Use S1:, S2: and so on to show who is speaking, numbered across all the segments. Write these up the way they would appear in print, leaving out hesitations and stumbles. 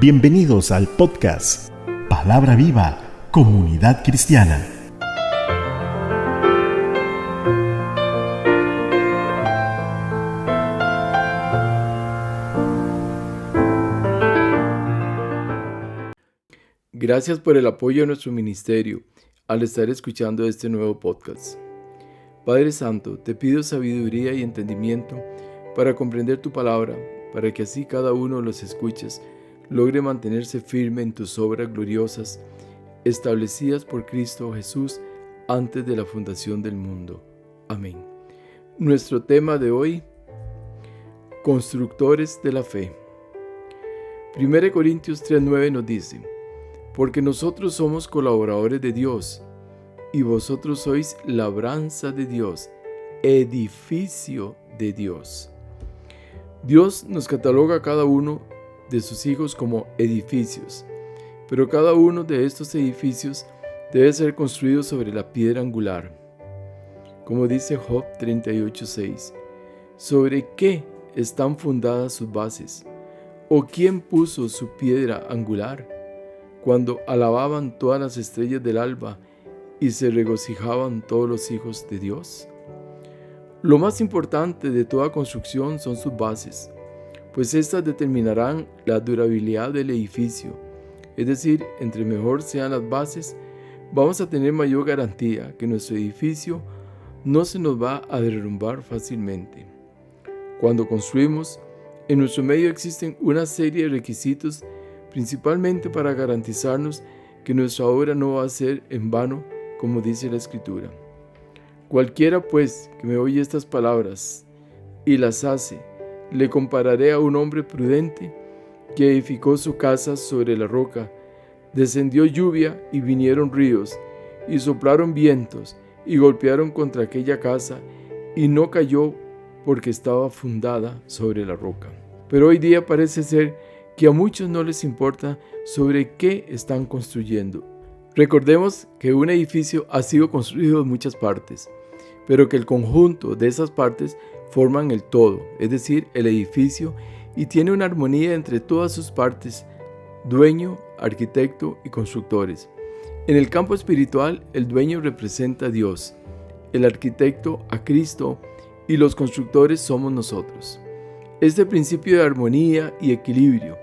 S1: Bienvenidos al podcast Palabra Viva, Comunidad Cristiana.
S2: Gracias por el apoyo a nuestro ministerio al estar escuchando este nuevo podcast. Padre Santo, te pido sabiduría y entendimiento para comprender tu palabra, para que así cada uno de los escuches logre mantenerse firme en tus obras gloriosas, establecidas por Cristo Jesús antes de la fundación del mundo. Amén. Nuestro tema de hoy: constructores de la fe. 1 Corintios 3:9 nos dice: porque nosotros somos colaboradores de Dios, y vosotros sois labranza de Dios, edificio de Dios. Dios nos cataloga a cada uno de sus hijos como edificios, pero cada uno de estos edificios debe ser construido sobre la piedra angular. Como dice Job 38:6, ¿sobre qué están fundadas sus bases? ¿O quién puso su piedra angular? Cuando alababan todas las estrellas del alba y se regocijaban todos los hijos de Dios. Lo más importante de toda construcción son sus bases, pues éstas determinarán la durabilidad del edificio. Es decir, entre mejor sean las bases, vamos a tener mayor garantía que nuestro edificio no se nos va a derrumbar fácilmente. Cuando construimos, en nuestro medio existen una serie de requisitos, principalmente para garantizarnos que nuestra obra no va a ser en vano, como dice la Escritura. Cualquiera pues que me oye estas palabras y las hace, le compararé a un hombre prudente que edificó su casa sobre la roca. Descendió lluvia y vinieron ríos, y soplaron vientos y golpearon contra aquella casa, y no cayó porque estaba fundada sobre la roca. Pero hoy día parece ser que a muchos no les importa sobre qué están construyendo. Recordemos que un edificio ha sido construido en muchas partes, pero que el conjunto de esas partes forman el todo, es decir, el edificio, y tiene una armonía entre todas sus partes: dueño, arquitecto y constructores. En el campo espiritual, el dueño representa a Dios, el arquitecto a Cristo, y los constructores somos nosotros. Este principio de armonía y equilibrio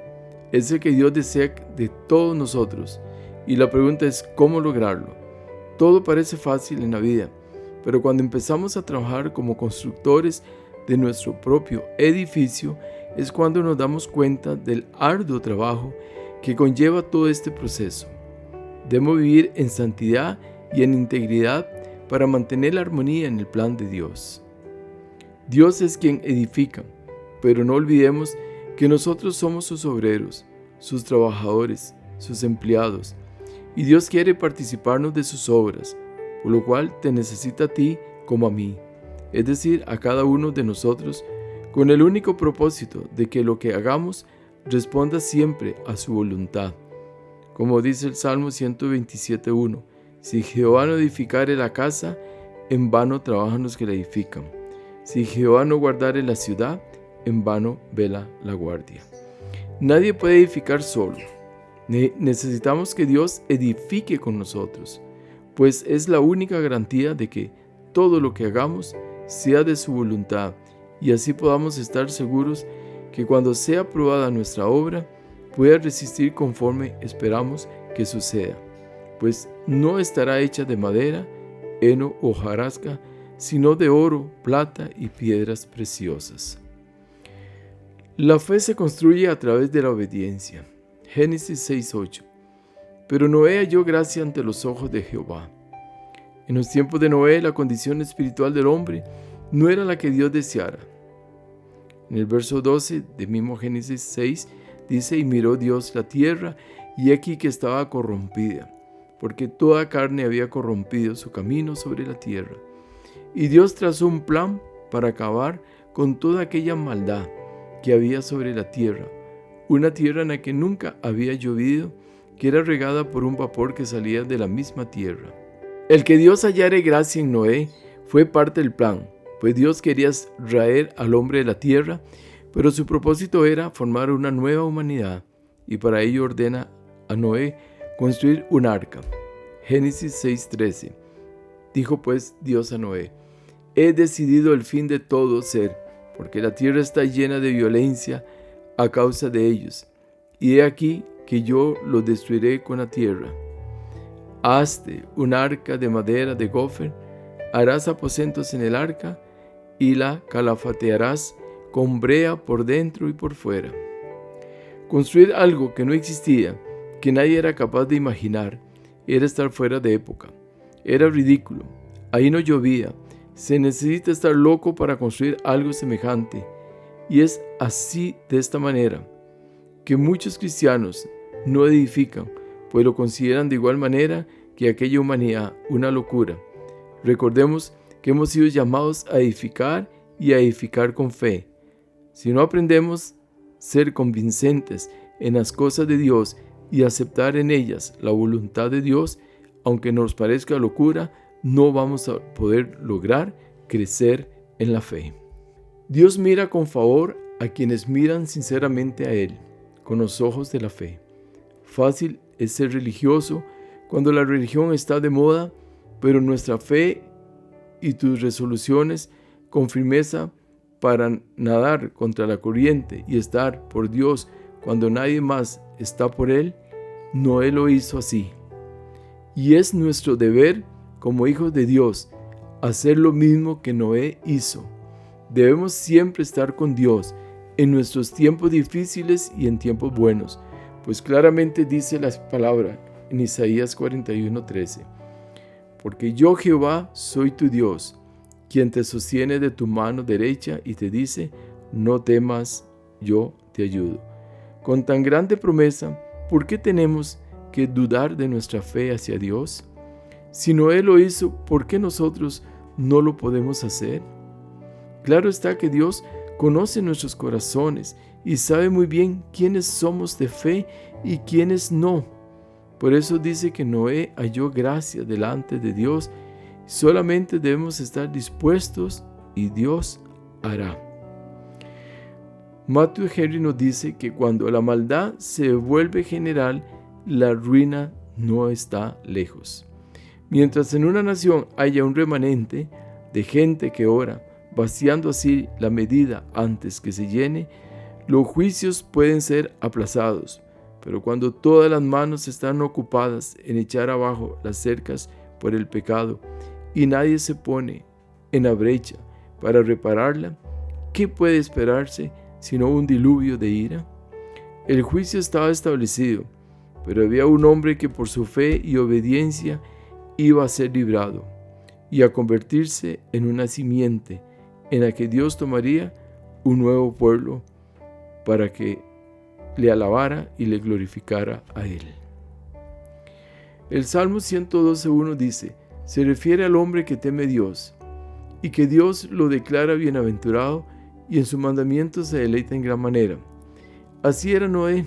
S2: es el que Dios desea de todos nosotros, y la pregunta es ¿cómo lograrlo? Todo parece fácil en la vida, pero cuando empezamos a trabajar como constructores de nuestro propio edificio, es cuando nos damos cuenta del arduo trabajo que conlleva todo este proceso. Debemos vivir en santidad y en integridad para mantener la armonía en el plan de Dios. Dios es quien edifica, pero no olvidemos que nosotros somos sus obreros, sus trabajadores, sus empleados, y Dios quiere participarnos de sus obras, por lo cual te necesita a ti como a mí, es decir, a cada uno de nosotros, con el único propósito de que lo que hagamos responda siempre a su voluntad. Como dice el Salmo 127:1, si Jehová no edificare la casa, en vano trabajan los que la edifican. Si Jehová no guardare la ciudad, en vano vela la guardia. Nadie puede edificar solo. Necesitamos que Dios edifique con nosotros, pues es la única garantía de que todo lo que hagamos sea de su voluntad, y así podamos estar seguros que cuando sea aprobada nuestra obra, pueda resistir conforme esperamos que suceda, pues no estará hecha de madera, heno o hojarasca, sino de oro, plata y piedras preciosas. La fe se construye a través de la obediencia. Génesis 6:8. Pero Noé halló gracia ante los ojos de Jehová. En los tiempos de Noé, la condición espiritual del hombre no era la que Dios deseara. En el verso 12 de mismo Génesis 6 dice: y miró Dios la tierra, y aquí que estaba corrompida, porque toda carne había corrompido su camino sobre la tierra. Y Dios trazó un plan para acabar con toda aquella maldad que había sobre la tierra, una tierra en la que nunca había llovido, que era regada por un vapor que salía de la misma tierra. El que Dios hallare gracia en Noé fue parte del plan, pues Dios quería traer al hombre de la tierra, pero su propósito era formar una nueva humanidad, y para ello ordena a Noé construir un arca. Génesis 6:13. Dijo pues Dios a Noé: he decidido el fin de todo ser, porque la tierra está llena de violencia a causa de ellos, y he aquí que yo los destruiré con la tierra. Hazte un arca de madera de gofer, harás aposentos en el arca, y la calafatearás con brea por dentro y por fuera. Construir algo que no existía, que nadie era capaz de imaginar, era estar fuera de época. Era ridículo. Ahí no llovía. Se necesita estar loco para construir algo semejante. Y es así, de esta manera, que muchos cristianos no edifican, pues lo consideran de igual manera que aquella humanidad, una locura. Recordemos que hemos sido llamados a edificar y a edificar con fe. Si no aprendemos a ser convincentes en las cosas de Dios y aceptar en ellas la voluntad de Dios, aunque nos parezca locura, no vamos a poder lograr crecer en la fe. Dios mira con favor a quienes miran sinceramente a Él, con los ojos de la fe. Fácil es ser religioso cuando la religión está de moda, pero nuestra fe y tus resoluciones con firmeza para nadar contra la corriente y estar por Dios cuando nadie más está por Él, Noé lo hizo así. Y es nuestro deber como hijos de Dios hacer lo mismo que Noé hizo. Debemos siempre estar con Dios en nuestros tiempos difíciles y en tiempos buenos, pues claramente dice la palabra en Isaías 41:13: porque yo Jehová soy tu Dios, quien te sostiene de tu mano derecha y te dice: no temas, yo te ayudo. Con tan grande promesa, ¿por qué tenemos que dudar de nuestra fe hacia Dios? Si Noé lo hizo, ¿por qué nosotros no lo podemos hacer? Claro está que Dios conoce nuestros corazones y sabe muy bien quiénes somos de fe y quiénes no. Por eso dice que Noé halló gracia delante de Dios. Solamente debemos estar dispuestos y Dios hará. Matthew Henry nos dice que cuando la maldad se vuelve general, la ruina no está lejos. Mientras en una nación haya un remanente de gente que ora, vaciando así la medida antes que se llene, los juicios pueden ser aplazados. Pero cuando todas las manos están ocupadas en echar abajo las cercas por el pecado y nadie se pone en la brecha para repararla, ¿qué puede esperarse sino un diluvio de ira? El juicio estaba establecido, pero había un hombre que por su fe y obediencia iba a ser librado y a convertirse en una simiente en la que Dios tomaría un nuevo pueblo para que le alabara y le glorificara a Él. El Salmo 112:1 dice: se refiere al hombre que teme a Dios y que Dios lo declara bienaventurado y en su mandamiento se deleita en gran manera. Así era Noé.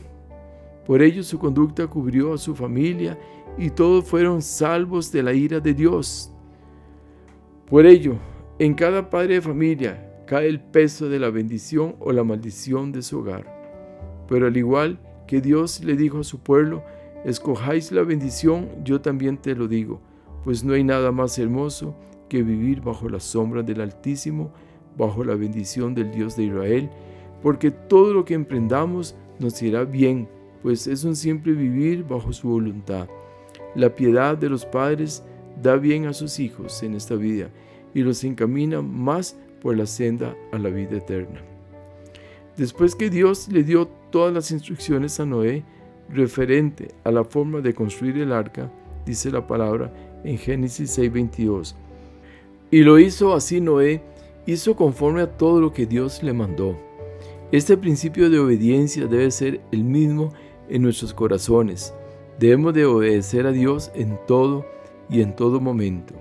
S2: Por ello su conducta cubrió a su familia y todos fueron salvos de la ira de Dios. Por ello, en cada padre de familia cae el peso de la bendición o la maldición de su hogar. Pero al igual que Dios le dijo a su pueblo: escojáis la bendición, yo también te lo digo, pues no hay nada más hermoso que vivir bajo la sombra del Altísimo, bajo la bendición del Dios de Israel, porque todo lo que emprendamos nos irá bien, pues es un simple vivir bajo su voluntad. La piedad de los padres da bien a sus hijos en esta vida y los encamina más por la senda a la vida eterna. Después que Dios le dio todas las instrucciones a Noé referente a la forma de construir el arca, dice la palabra en Génesis 6:22: y lo hizo así Noé, hizo conforme a todo lo que Dios le mandó. Este principio de obediencia debe ser el mismo en nuestros corazones. Debemos de obedecer a Dios en todo y en todo momento.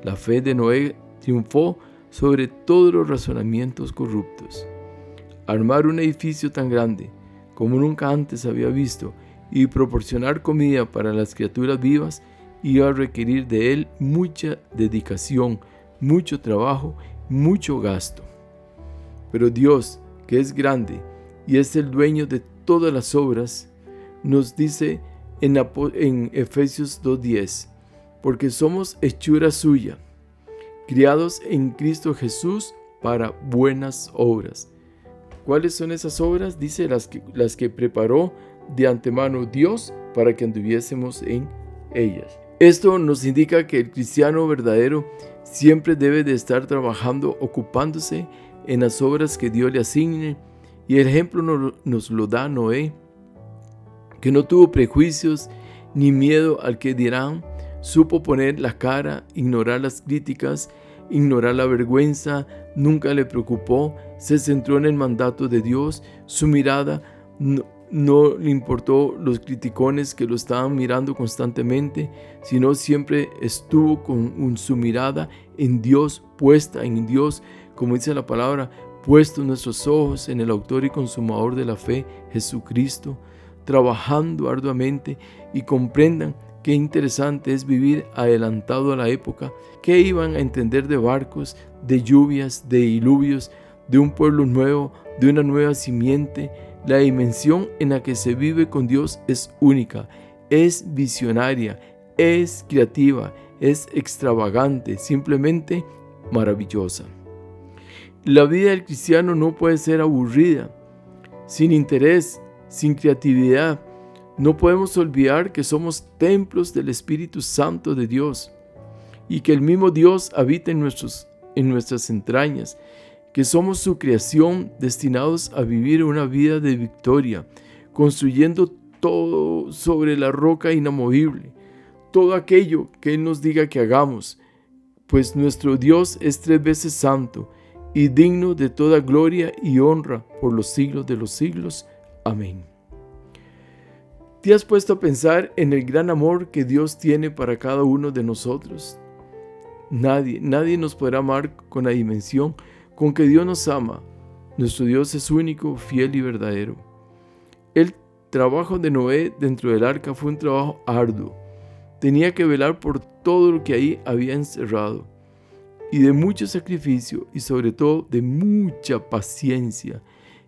S2: La fe de Noé triunfó sobre todos los razonamientos corruptos. Armar un edificio tan grande como nunca antes había visto y proporcionar comida para las criaturas vivas iba a requerir de él mucha dedicación, mucho trabajo, mucho gasto. Pero Dios, que es grande y es el dueño de todas las obras, nos dice en Efesios 2:10, porque somos hechura suya, criados en Cristo Jesús para buenas obras. ¿Cuáles son esas obras? Dice las que preparó de antemano Dios para que anduviésemos en ellas. Esto nos indica que el cristiano verdadero siempre debe de estar trabajando, ocupándose en las obras que Dios le asigne, y el ejemplo nos lo da Noé, que no tuvo prejuicios ni miedo al que dirán, supo poner la cara, ignorar las críticas, ignorar la vergüenza, nunca le preocupó, se centró en el mandato de Dios, su mirada no le importó los criticones que lo estaban mirando constantemente, sino siempre estuvo con su mirada en Dios, puesta en Dios, como dice la palabra, puestos nuestros ojos en el autor y consumador de la fe, Jesucristo, trabajando arduamente. Y comprendan qué interesante es vivir adelantado a la época, que iban a entender de barcos, de lluvias, de diluvios, de un pueblo nuevo, de una nueva simiente. La dimensión en la que se vive con Dios es única, es visionaria, es creativa, es extravagante, simplemente maravillosa. La vida del cristiano no puede ser aburrida, sin interés, sin creatividad. No podemos olvidar que somos templos del Espíritu Santo de Dios y que el mismo Dios habita en nuestras entrañas, que somos su creación, destinados a vivir una vida de victoria, construyendo todo sobre la roca inamovible, todo aquello que Él nos diga que hagamos, pues nuestro Dios es 3 veces santo y digno de toda gloria y honra por los siglos de los siglos. Amén. ¿Te has puesto a pensar en el gran amor que Dios tiene para cada uno de nosotros? Nadie nos podrá amar con la dimensión con que Dios nos ama. Nuestro Dios es único, fiel y verdadero. El trabajo de Noé dentro del arca fue un trabajo arduo. Tenía que velar por todo lo que ahí había encerrado, y de mucho sacrificio y sobre todo de mucha paciencia.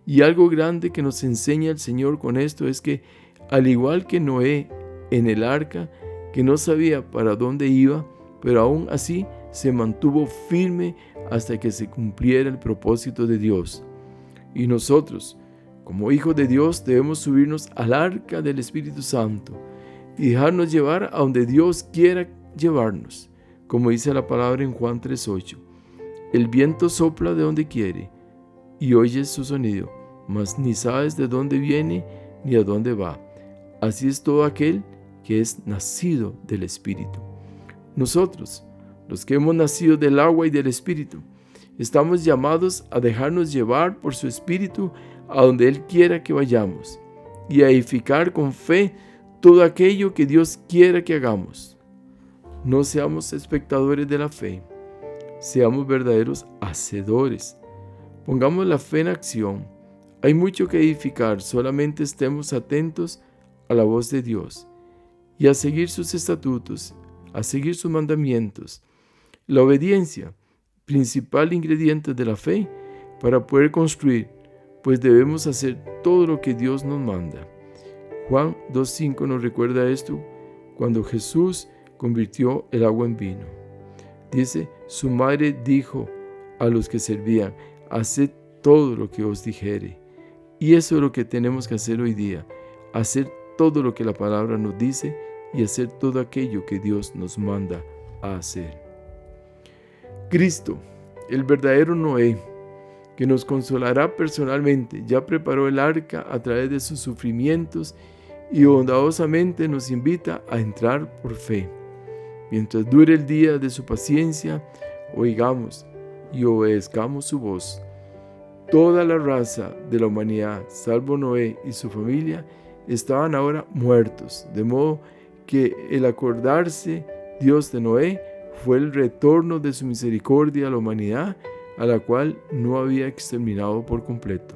S2: Y algo grande que nos enseña el Señor con esto es que, al igual que Noé en el arca, que no sabía para dónde iba, pero aún así se mantuvo firme hasta que se cumpliera el propósito de Dios. Y nosotros, como hijos de Dios, debemos subirnos al arca del Espíritu Santo y dejarnos llevar a donde Dios quiera llevarnos. Como dice la palabra en Juan 3:8, el viento sopla de donde quiere y oyes su sonido, mas ni sabes de dónde viene ni a dónde va. Así es todo aquel que es nacido del Espíritu. Nosotros, los que hemos nacido del agua y del Espíritu, estamos llamados a dejarnos llevar por su Espíritu a donde Él quiera que vayamos y a edificar con fe todo aquello que Dios quiera que hagamos. No seamos espectadores de la fe, seamos verdaderos hacedores. Pongamos la fe en acción. Hay mucho que edificar, solamente estemos atentos a la voz de Dios y a seguir sus estatutos, a seguir sus mandamientos. La obediencia, principal ingrediente de la fe para poder construir, pues debemos hacer todo lo que Dios nos manda. Juan 2:5 nos recuerda esto cuando Jesús convirtió el agua en vino. Dice, su madre dijo a los que servían, haced todo lo que os dijere. Y eso es lo que tenemos que hacer hoy día, hacer todo lo que la palabra nos dice y hacer todo aquello que Dios nos manda a hacer. Cristo, el verdadero Noé, que nos consolará personalmente, ya preparó el arca a través de sus sufrimientos y bondadosamente nos invita a entrar por fe. Mientras dure el día de su paciencia, oigamos y obedezcamos su voz. Toda la raza de la humanidad, salvo Noé y su familia, estaban ahora muertos, de modo que el acordarse Dios de Noé fue el retorno de su misericordia a la humanidad, a la cual no había exterminado por completo.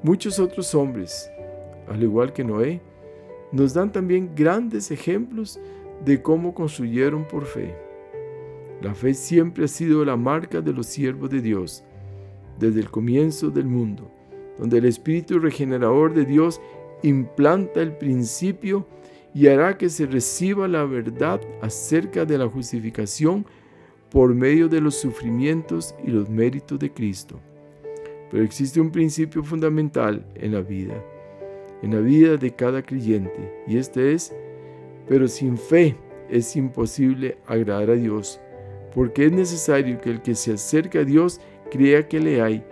S2: Muchos otros hombres, al igual que Noé, nos dan también grandes ejemplos de cómo construyeron por fe. La fe siempre ha sido la marca de los siervos de Dios, desde el comienzo del mundo, donde el Espíritu regenerador de Dios implanta el principio y hará que se reciba la verdad acerca de la justificación por medio de los sufrimientos y los méritos de Cristo. Pero existe un principio fundamental en la vida de cada creyente, y este es: pero sin fe es imposible agradar a Dios, porque es necesario que el que se acerca a Dios crea que le hay.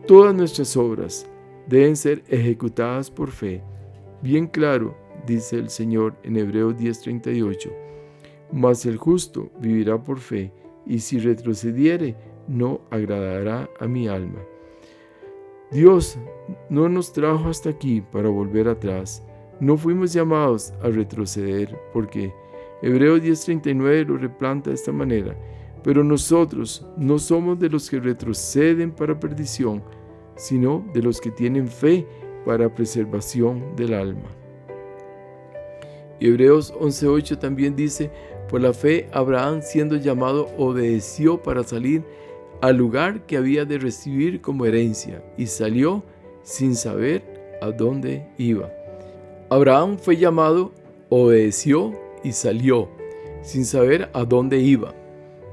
S2: Todas nuestras obras deben ser ejecutadas por fe. Bien claro, dice el Señor en Hebreos 10:38, mas el justo vivirá por fe, y si retrocediere, no agradará a mi alma. Dios no nos trajo hasta aquí para volver atrás. No fuimos llamados a retroceder, porque Hebreos 10:39 lo replanta de esta manera: pero nosotros no somos de los que retroceden para perdición, sino de los que tienen fe para preservación del alma. Y Hebreos 11:8 también dice: por la fe Abraham, siendo llamado, obedeció para salir al lugar que había de recibir como herencia, y salió sin saber a dónde iba. Abraham fue llamado, obedeció y salió sin saber a dónde iba.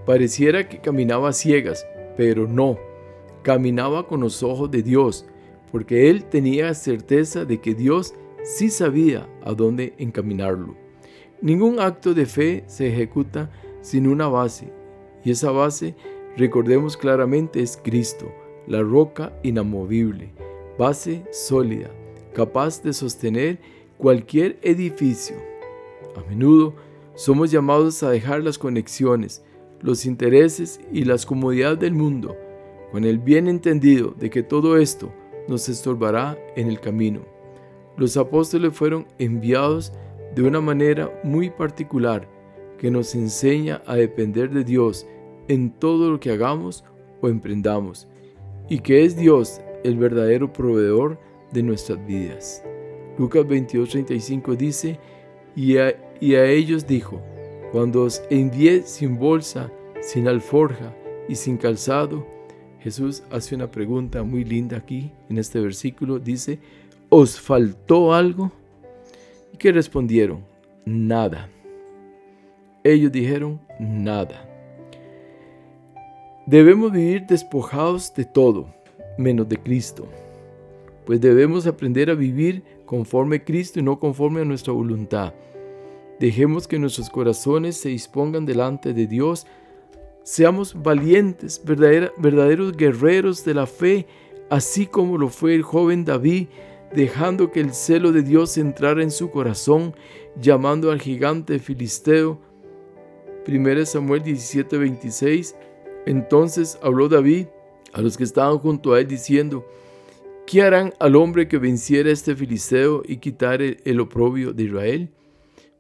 S2: Pareciera que caminaba a ciegas, pero no, caminaba con los ojos de Dios, porque él tenía certeza de que Dios sí sabía a dónde encaminarlo. Ningún acto de fe se ejecuta sin una base, y esa base, recordemos claramente, es Cristo, la roca inamovible, base sólida, capaz de sostener cualquier edificio. A menudo somos llamados a dejar las conexiones, los intereses y las comodidades del mundo, con el bien entendido de que todo esto nos estorbará en el camino. Los apóstoles fueron enviados de una manera muy particular que nos enseña a depender de Dios en todo lo que hagamos o emprendamos, y que es Dios el verdadero proveedor de nuestras vidas. Lucas 22:35 dice: y a ellos dijo: cuando os envié sin bolsa, sin alforja y sin calzado. Jesús hace una pregunta muy linda aquí en este versículo. Dice: ¿os faltó algo? ¿Y qué respondieron? Nada. Ellos dijeron: nada. Debemos vivir despojados de todo, menos de Cristo, pues debemos aprender a vivir conforme a Cristo y no conforme a nuestra voluntad. Dejemos que nuestros corazones se dispongan delante de Dios. Seamos valientes, verdaderos guerreros de la fe, así como lo fue el joven David, dejando que el celo de Dios entrara en su corazón, llamando al gigante filisteo. 1 Samuel 17:26. Entonces habló David a los que estaban junto a él, diciendo: ¿qué harán al hombre que venciera a este filisteo y quitare el oprobio de Israel?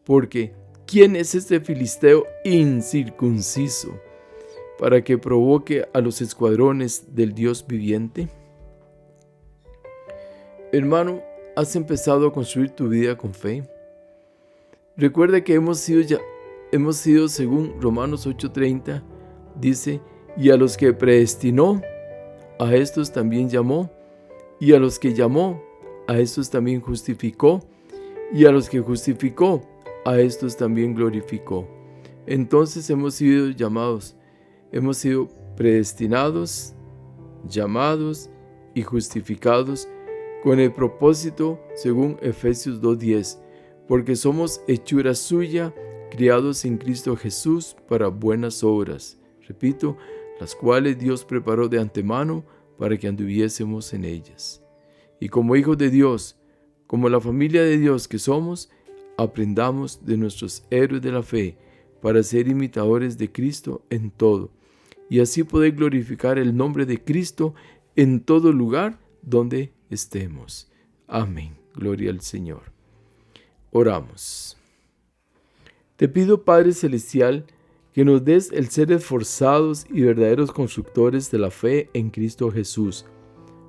S2: Porque ¿quién es este filisteo incircunciso para que provoque a los escuadrones del Dios viviente? Hermano, ¿has empezado a construir tu vida con fe? Recuerda que hemos sido, según Romanos 8:30, dice: y a los que predestinó, a estos también llamó, y a los que llamó, a estos también justificó, y a los que justificó, a estos también glorificó. Entonces hemos sido llamados, hemos sido predestinados, llamados y justificados con el propósito, según Efesios 2:10, porque somos hechura suya, criados en Cristo Jesús para buenas obras. Repito, las cuales Dios preparó de antemano para que anduviésemos en ellas. Y como hijos de Dios, como la familia de Dios que somos, aprendamos de nuestros héroes de la fe para ser imitadores de Cristo en todo, y así poder glorificar el nombre de Cristo en todo lugar donde estemos. Amén. Gloria al Señor. Oramos. Te pido, Padre Celestial, que nos des el ser esforzados y verdaderos constructores de la fe en Cristo Jesús.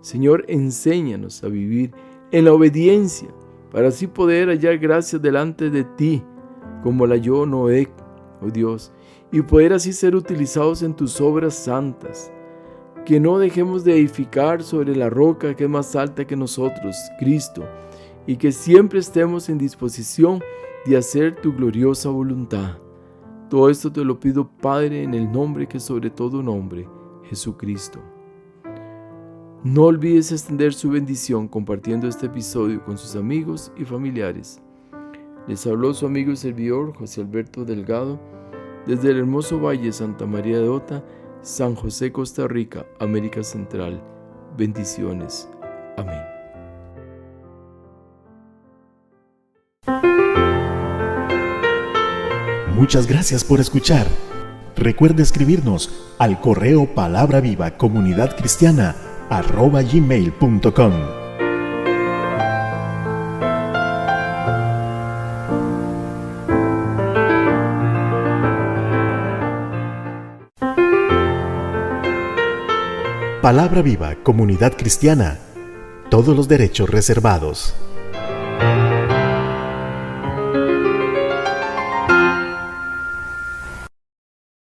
S2: Señor, enséñanos a vivir en la obediencia, para así poder hallar gracia delante de ti, como la halló Noé, oh Dios, y poder así ser utilizados en tus obras santas. Que no dejemos de edificar sobre la roca que es más alta que nosotros, Cristo, y que siempre estemos en disposición de hacer tu gloriosa voluntad. Todo esto te lo pido, Padre, en el nombre que es sobre todo nombre, Jesucristo. No olvides extender su bendición compartiendo este episodio con sus amigos y familiares. Les habló su amigo y servidor José Alberto Delgado desde el hermoso Valle Santa María de Ota, San José, Costa Rica, América Central. Bendiciones. Amén.
S1: Muchas gracias por escuchar. Recuerde escribirnos al correo palabravivacomunidadcristiana@gmail.com. Palabra Viva, Comunidad Cristiana. Todos los derechos reservados.